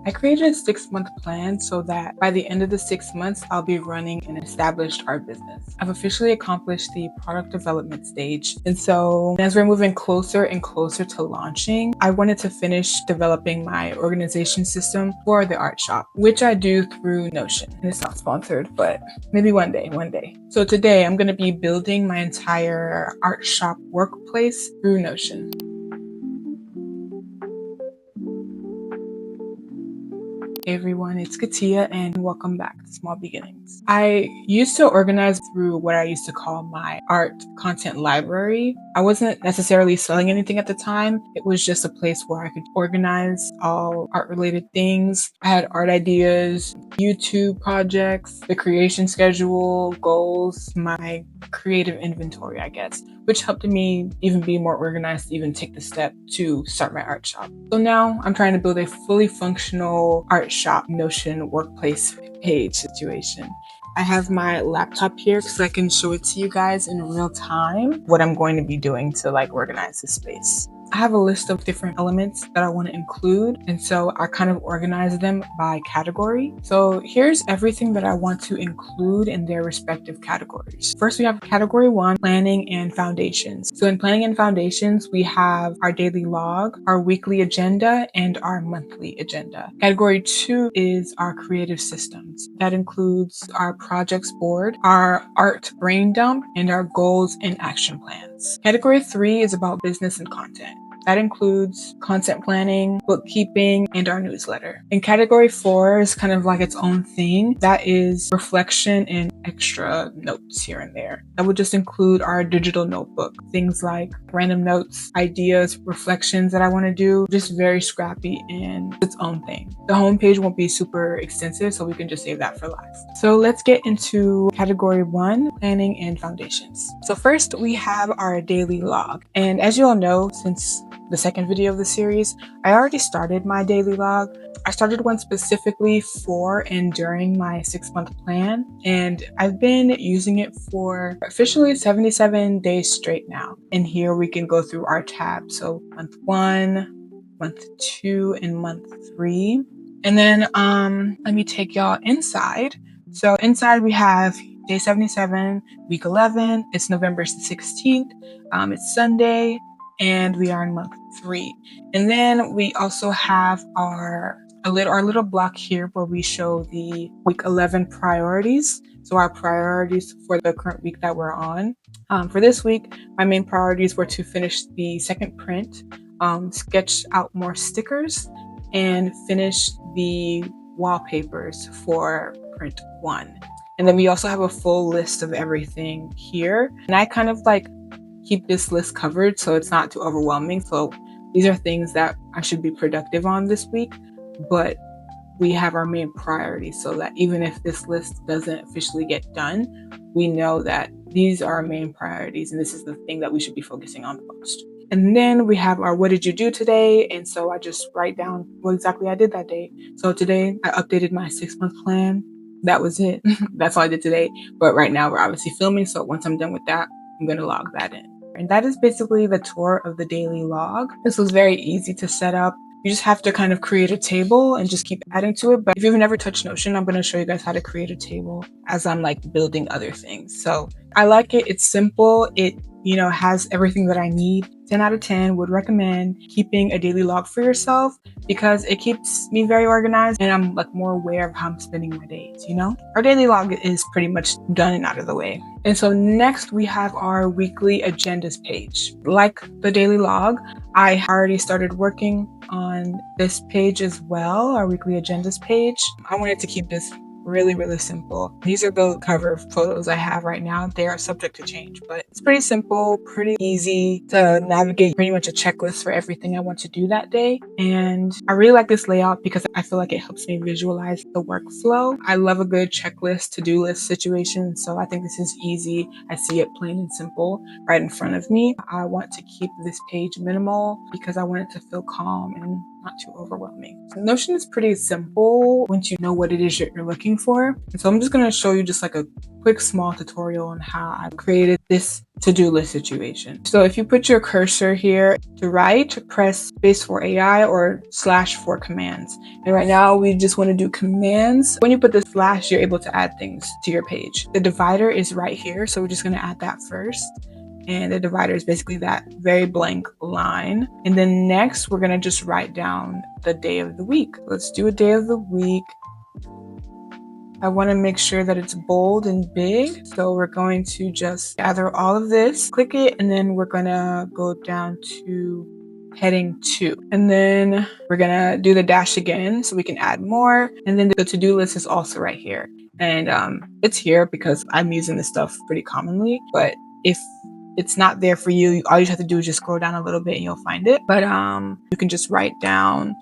I created a 6-month plan so that by the end of the 6 months, I'll be running an established art business. I've officially accomplished the product development stage. And so as we're moving closer and closer to launching, I wanted to finish developing my organization system for the art shop, which I do through Notion. And it's not sponsored, but maybe one day. So today I'm going to be building my entire art shop workplace through Notion. Hey everyone, it's Katia and welcome back to Small Beginnings. I used to organize through what I used to call my art content library. I wasn't necessarily selling anything at the time. It was just a place where I could organize all art related things. I had art ideas, YouTube projects, the creation schedule, goals, my creative inventory, I guess, which helped me even be more organized to even take the step to start my art shop. So now I'm trying to build a fully functional art shop Notion workplace page situation. I have my laptop here because I can show it to you guys in real time what I'm going to be doing to organize this space. I have a list of different elements that I want to include, and so I kind of organize them by category. So here's everything that I want to include in their respective categories. First, we have category 1, planning and foundations. So in planning and foundations, we have our daily log, our weekly agenda, and our monthly agenda. Category 2 is our creative systems. That includes our projects board, our art brain dump, and our goals and action plans. Category 3 is about business and content. That includes content planning, bookkeeping, and our newsletter. And category 4 is kind of like its own thing. That is reflection and extra notes here and there. That would just include our digital notebook, things like random notes, ideas, reflections that I want to do, just very scrappy and its own thing. The homepage won't be super extensive, so we can just save that for last. So let's get into category 1, planning and foundations. So first we have our daily log. And as you all know, since the second video of the series, I already started my daily log. I started one specifically for and during my 6-month plan, and I've been using it for officially 77 days straight now. And here we can go through our tabs. So month 1, month 2, and month 3. And then let me take y'all inside. So inside we have day 77, week 11. It's November 16th. It's Sunday, and we are in month 3. And then we also have our little block here where we show the week 11 priorities. So our priorities for the current week that we're on. For this week, my main priorities were to finish the second print, sketch out more stickers, and finish the wallpapers for print 1. And then we also have a full list of everything here. And I kind of keep this list covered so it's not too overwhelming. So these are things that I should be productive on this week, but we have our main priorities so that even if this list doesn't officially get done, we know that these are our main priorities and this is the thing that we should be focusing on the most. And then we have our what did you do today? And so I just write down what exactly I did that day. So today I updated my 6-month plan. That was it. That's all I did today. But right now we're obviously filming. So once I'm done with that, I'm going to log that in. And that is basically the tour of the daily log. This was very easy to set up. You just have to kind of create a table and just keep adding to it. But if you've never touched Notion, I'm going to show you guys how to create a table as I'm building other things. So I like it. It's simple. It, has everything that I need. 10 out of 10 would recommend keeping a daily log for yourself because it keeps me very organized and I'm more aware of how I'm spending my days, Our daily log is pretty much done and out of the way. And so next we have our weekly agendas page. Like the daily log, I already started working on this page as well, our weekly agendas page. I wanted to keep this really, really simple. These are the cover photos I have right now. They are subject to change, but it's pretty simple, pretty easy to navigate, pretty much a checklist for everything I want to do that day. And I really like this layout because I feel like it helps me visualize the workflow. I love a good checklist, to-do list situation. So I think this is easy. I see it plain and simple right in front of me. I want to keep this page minimal because I want it to feel calm and not too overwhelming. So Notion is pretty simple once you know what it is you're looking looking for. And so I'm just going to show you just like a quick small tutorial on how I created this to-do list situation. So if you put your cursor here to right, press space for AI or slash for commands. And right now we just want to do commands. When you put the slash, you're able to add things to your page. The divider is right here, so we're just going to add that first. And the divider is basically that very blank line. And then next, we're gonna just write down the day of the week. Let's do a day of the week. I wanna make sure that it's bold and big. So we're going to just gather all of this, click it, and then we're gonna go down to heading 2. And then we're gonna do the dash again so we can add more. And then the to-do list is also right here. And it's here because I'm using this stuff pretty commonly, but if it's not there for you, all you have to do is just scroll down a little bit and you'll find it. But you can just write down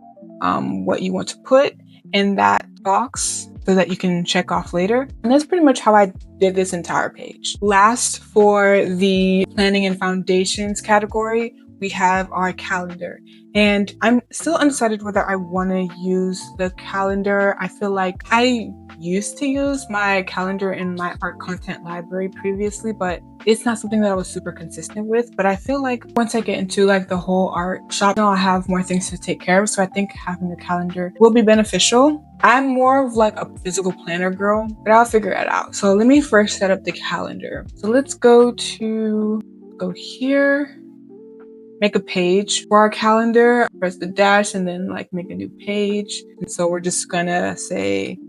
what you want to put in that box so that you can check off later. And that's pretty much how I did this entire page. Last, for the planning and foundations category, we have our calendar. And I'm still undecided whether I want to use the calendar. I feel like I used to use my calendar in my art content library previously, but it's not something that I was super consistent with. But I feel like once I get into like the whole art shop, I'll have more things to take care of. So I think having a calendar will be beneficial. I'm more of like a physical planner girl, but I'll figure it out. So let me first set up the calendar. So let's go here, make a page for our calendar, press the dash and then like make a new page. And so we're just gonna say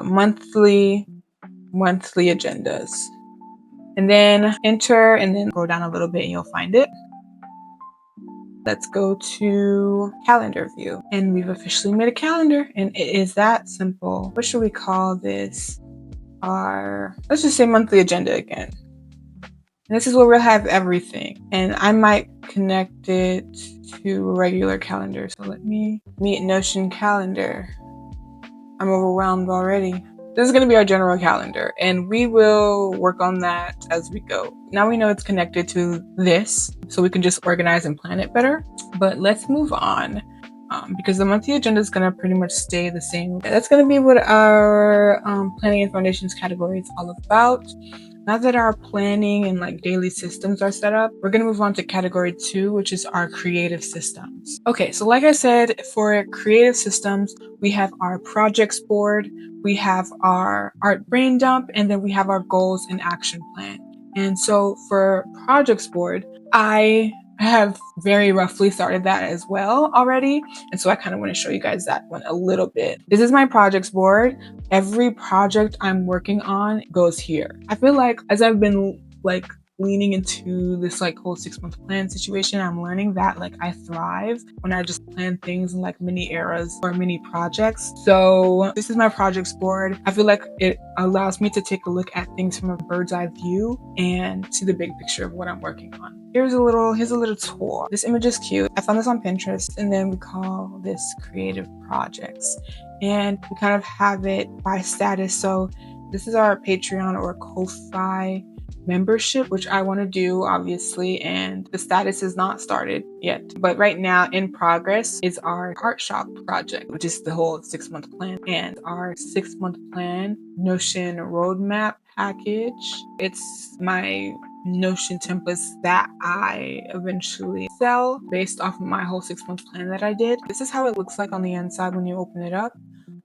monthly agendas, and then enter, and then go down a little bit and you'll find it. Let's go to calendar view, and we've officially made a calendar, and it is that simple. What should we call this? Let's just say monthly agenda again. And this is where we'll have everything, and I might connect it to a regular calendar. So let me meet Notion calendar. I'm overwhelmed already. This is going to be our general calendar, and we will work on that as we go. Now we know it's connected to this, so we can just organize and plan it better. But let's move on, because the monthly agenda is going to pretty much stay the same. That's going to be what our planning and foundations category is all about. Now that our planning and like daily systems are set up, we're going to move on to category 2, which is our creative systems. Okay, so like I said, for creative systems, we have our projects board, we have our art brain dump, and then we have our goals and action plan. And so for projects board, I have very roughly started that as well already. And so I kind of want to show you guys that one a little bit. This is my projects board. Every project I'm working on goes here. I feel like as I've been like leaning into this like whole 6-month plan situation, I'm learning that like I thrive when I just plan things in like mini eras or mini projects. So this is my projects board. I feel like it allows me to take a look at things from a bird's eye view and see the big picture of what I'm working on. Here's a little tool. This image is cute. I found this on Pinterest, and then we call this creative projects, and we kind of have it by status. So this is our Patreon or Ko-Fi membership, which I want to do obviously, and the status is not started yet, but right now in progress is our art shop project, which is the whole 6-month plan, and our 6-month plan Notion roadmap package. It's my Notion templates that I eventually sell based off of my whole 6-month plan that I did. This is how it looks like on the inside when you open it up.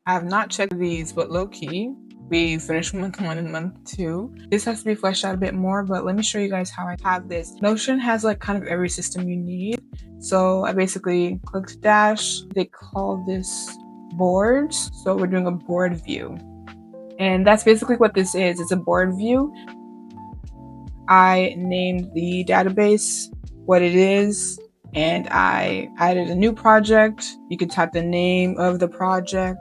I have not checked these, but low key, we finished month 1 and month 2. This has to be fleshed out a bit more, but let me show you guys how I have this. Notion has like kind of every system you need. So I basically clicked dash. They call this boards. So we're doing a board view. And that's basically what this is. It's a board view. I named the database what it is, and I added a new project. You can type the name of the project.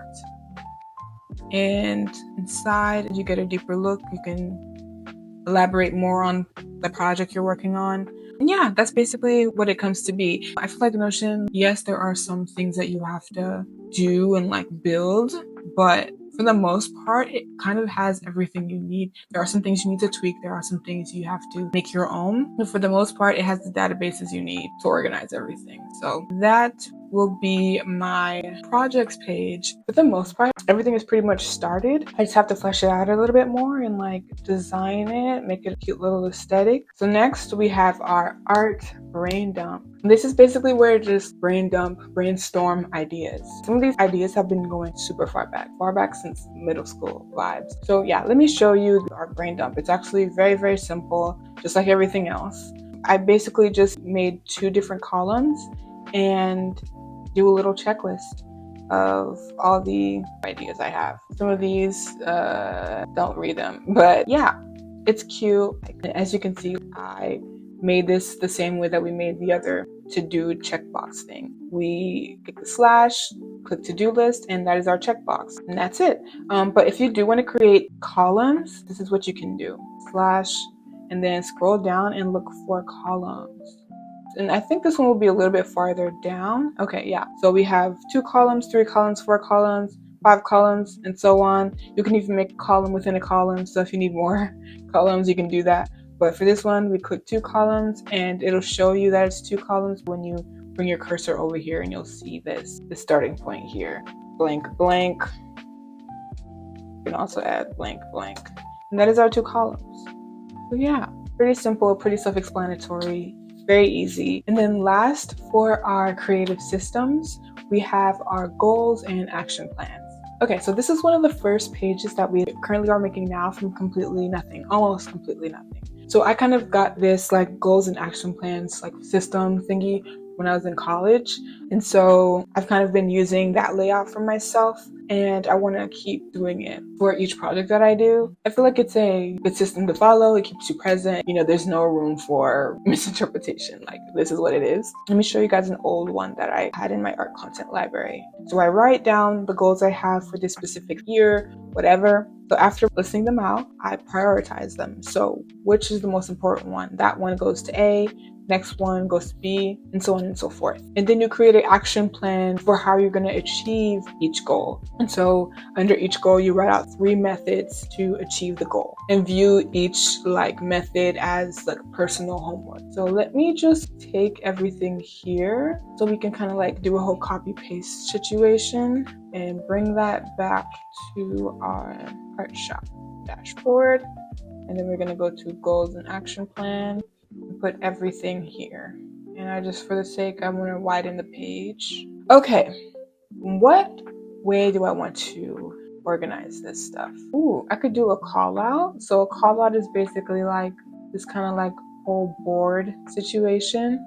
And inside, you get a deeper look. You can elaborate more on the project you're working on. And yeah, that's basically what it comes to be. I feel like Notion, yes, there are some things that you have to do and like build, but for the most part, it kind of has everything you need. There are some things you need to tweak. There are some things you have to make your own. But for the most part, it has the databases you need to organize everything. So that will be my projects page. For the most part, everything is pretty much started. I just have to flesh it out a little bit more and like design it, make it a cute little aesthetic. So next we have our art brain dump. This is basically where I just brainstorm ideas. Some of these ideas have been going super far back since middle school vibes. So yeah, let me show you our brain dump. It's actually very, very simple, just like everything else. I basically just made 2 different columns and do a little checklist of all the ideas I have. Some of these, don't read them, but yeah, it's cute. As you can see, I made this the same way that we made the other to-do checkbox thing. We click the slash, click to-do list, and that is our checkbox, and that's it. But if you do want to create columns, this is what you can do. Slash, and then scroll down and look for columns. And I think this one will be a little bit farther down. Okay, yeah. So we have 2 columns, 3 columns, 4 columns, 5 columns, and so on. You can even make a column within a column. So if you need more columns, you can do that. But for this one, we click 2 columns and it'll show you that it's 2 columns when you bring your cursor over here and you'll see this, the starting point here. Blank, blank. You can also add blank, blank. And that is our 2 columns. So yeah, pretty simple, pretty self-explanatory. Very easy. And then last, for our creative systems, we have our goals and action plans. Okay, so this is one of the first pages that we currently are making now from completely nothing, almost completely nothing. So I kind of got this like goals and action plans like system thingy when I was in college. And so I've kind of been using that layout for myself, and I want to keep doing it for each project that I do. I feel like it's a good system to follow. It keeps you present. You know, there's no room for misinterpretation. Like, this is what it is. Let me show you guys an old one that I had in my art content library. So I write down the goals I have for this specific year, whatever. So after listing them out, I prioritize them. So which is the most important one? That one goes to A, next one goes to B, and so on and so forth. And then you create an action plan for how you're going to achieve each goal. And so under each goal, you write out 3 methods to achieve the goal and view each like method as like personal homework. So let me just take everything here so we can kind of like do a whole copy paste situation and bring that back to our art shop dashboard. And then we're going to go to goals and action plan and put everything here. And I just, for the sake, I want to widen the page. Okay, what way do I want to organize this stuff? Ooh, I could do a call out. So a call out is basically like this kind of like whole board situation.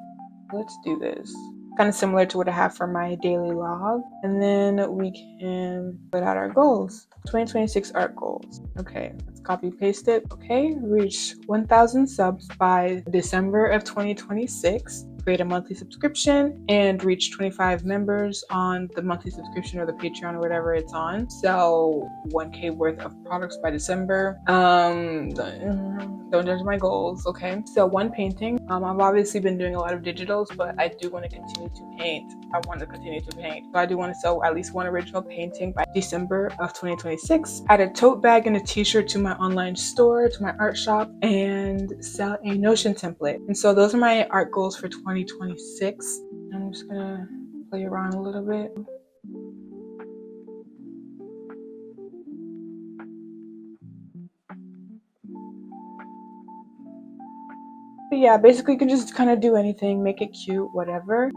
Let's do this. Kind of similar to what I have for my daily log. And then we can put out our goals. 2026 art goals. Okay, let's copy paste it. Okay, reach 1,000 subs by December of 2026. Create a monthly subscription and reach 25 members on the monthly subscription or the Patreon or whatever it's on. Sell 1K worth of products by December. Don't judge my goals, okay? Sell 1 painting. I've obviously been doing a lot of digitals, but I do want to continue to paint. I want to continue to paint. So I do want to sell at least 1 original painting by December of 2026. Add a tote bag and a t-shirt to my online store, to my art shop, and sell a Notion template. And so those are my art goals for 2026. I'm just gonna play around a little bit. But yeah, basically you can just kind of do anything, make it cute, whatever.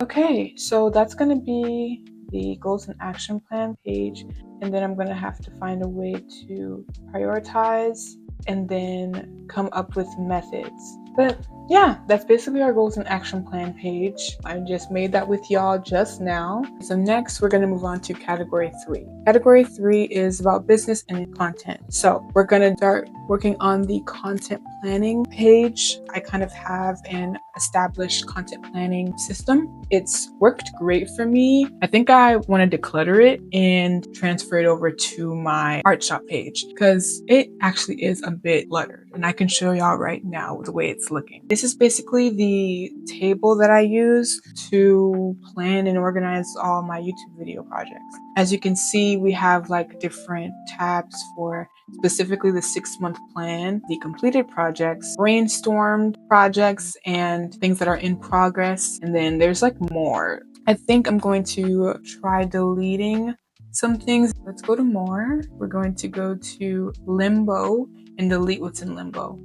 Okay, so that's going to be the goals and action plan page. And then I'm going to have to find a way to prioritize and then come up with methods. But yeah, that's basically our goals and action plan page. I just made that with y'all just now. So next we're going to move on to category 3. Category 3 is about business and content. So we're going to start working on the content planning page. I kind of have an established content planning system. It's worked great for me. I think I want to declutter it and transfer it over to my art shop page because it actually is a bit cluttered, and I can show y'all right now the way it's looking. This is basically the table that I use to plan and organize all my YouTube video projects. As you can see, we have like different tabs for specifically the 6-month plan, the completed projects, brainstormed projects, and things that are in progress. And then there's like more. I think I'm going to try deleting some things. Let's go to more. We're going to go to limbo and delete what's in limbo.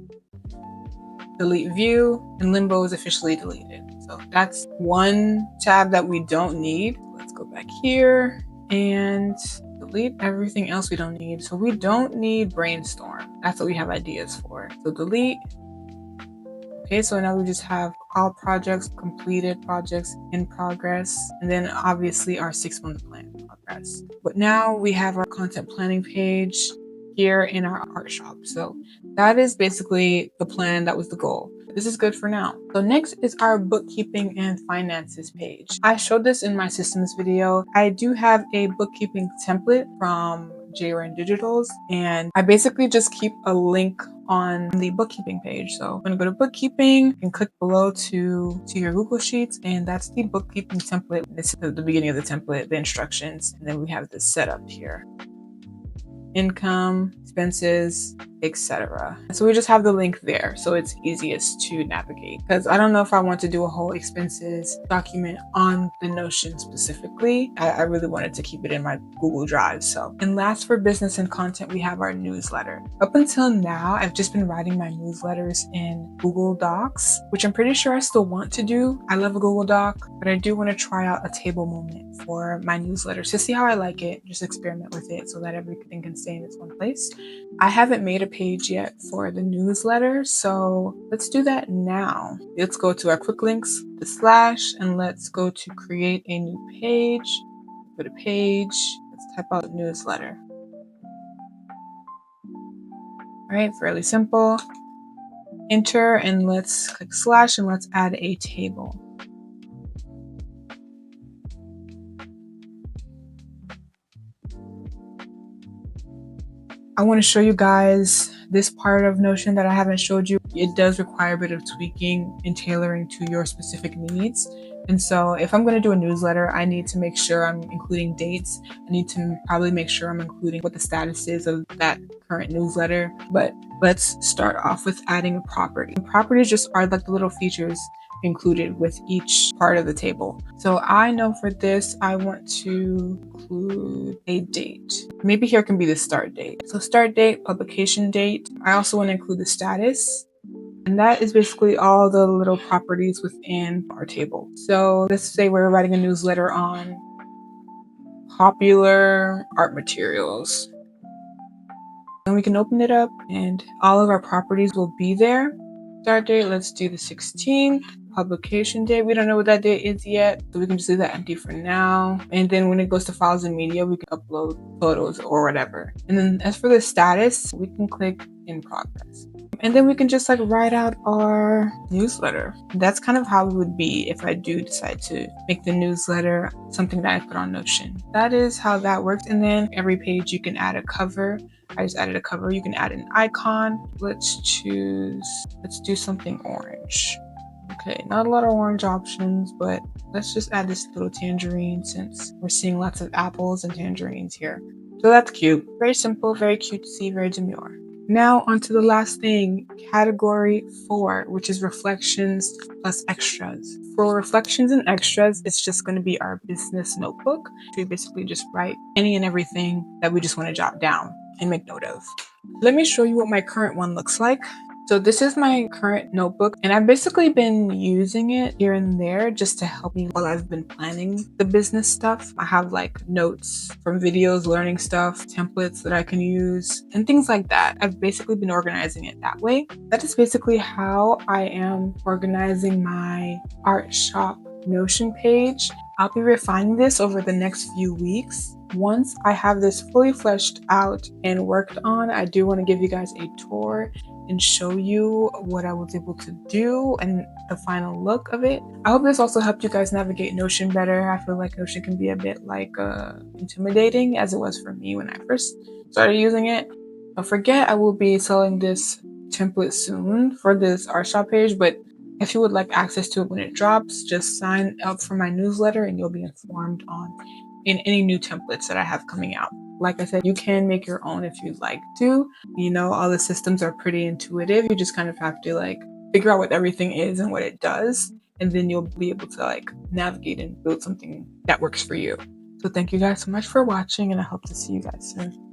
Delete view, and limbo is officially deleted. So that's one tab that we don't need. Let's go back here and delete everything else we don't need. So we don't need brainstorm. That's what we have ideas for. So delete. Okay, so now we just have all projects, completed projects in progress, and then obviously our 6-month plan in progress. But now we have our content planning page here in our art shop. So that is basically the plan. That was the goal. This is good for now. So next is our bookkeeping and finances page. I showed this in my systems video. I do have a bookkeeping template from JRN Digitals, and I basically just keep a link on the bookkeeping page. So I'm going to go to bookkeeping and click below to your Google Sheets, and that's the bookkeeping template. This is the beginning of the template, the instructions, and then we have this setup here. Income, expenses, etc. So we just have the link there, so it's easiest to navigate, because I don't know if I want to do a whole expenses document on the Notion specifically. I really wanted to keep it in my Google Drive. So, and last for business and content, we have our newsletter. Up until now, I've just been writing my newsletters in Google Docs, which I'm pretty sure I still want to do. I love a Google Doc, but I do want to try out a table moment for my newsletters to see how I like it, just experiment with it so that everything can stay in its one place. I haven't made a page yet for the newsletter, so let's do that now. Let's go to our quick links, the slash, and let's go to create a new page. Go to page, let's type out newsletter. All right, fairly simple. Enter, and let's click slash, and let's add a table. I want to show you guys this part of Notion that I haven't showed you. It does require a bit of tweaking and tailoring to your specific needs. And so if I'm going to do a newsletter, I need to make sure I'm including dates. I need to probably make sure I'm including what the status is of that current newsletter. But let's start off with adding a property. Properties just are like the little features included with each part of the table. So I know for this, I want to include a date. Maybe here can be the start date. So start date, publication date. I also want to include the status. And that is basically all the little properties within our table. So let's say we're writing a newsletter on popular art materials. Then we can open it up and all of our properties will be there. Start date, let's do the 16th. Publication date, we don't know what that date is yet, so we can just leave that empty for now. And then when it goes to files and media, we can upload photos or whatever. And then as for the status, we can click in progress. And then we can just like write out our newsletter. That's kind of how it would be if I do decide to make the newsletter something that I put on Notion. That is how that works. And then every page you can add a cover. I just added a cover. You can add an icon. Let's do something orange. Okay, not a lot of orange options, but let's just add this little tangerine since we're seeing lots of apples and tangerines here. So that's cute. Very simple, very cutesy, very demure. Now onto the last thing, category 4, which is reflections plus extras. For reflections and extras, it's just going to be our business notebook. We basically just write any and everything that we just want to jot down and make note of. Let me show you what my current one looks like. So this is my current notebook, and I've basically been using it here and there just to help me while I've been planning the business stuff. I have like notes from videos, learning stuff, templates that I can use, and things like that. I've basically been organizing it that way. That is basically how I am organizing my art shop Notion page. I'll be refining this over the next few weeks. Once I have this fully fleshed out and worked on, I do want to give you guys a tour and show you what I was able to do and the final look of it. I hope this also helped you guys navigate Notion better. I feel like Notion can be a bit like intimidating as it was for me when I first started using it. Don't forget, I will be selling this template soon for this art shop page, but if you would like access to it when it drops, just sign up for my newsletter and you'll be informed on any new templates that I have coming out. like I said, you can make your own if you'd like to. All the systems are pretty intuitive. You just kind of have to like figure out what everything is and what it does, and then you'll be able to like navigate and build something that works for you. So thank you guys so much for watching, and I hope to see you guys soon.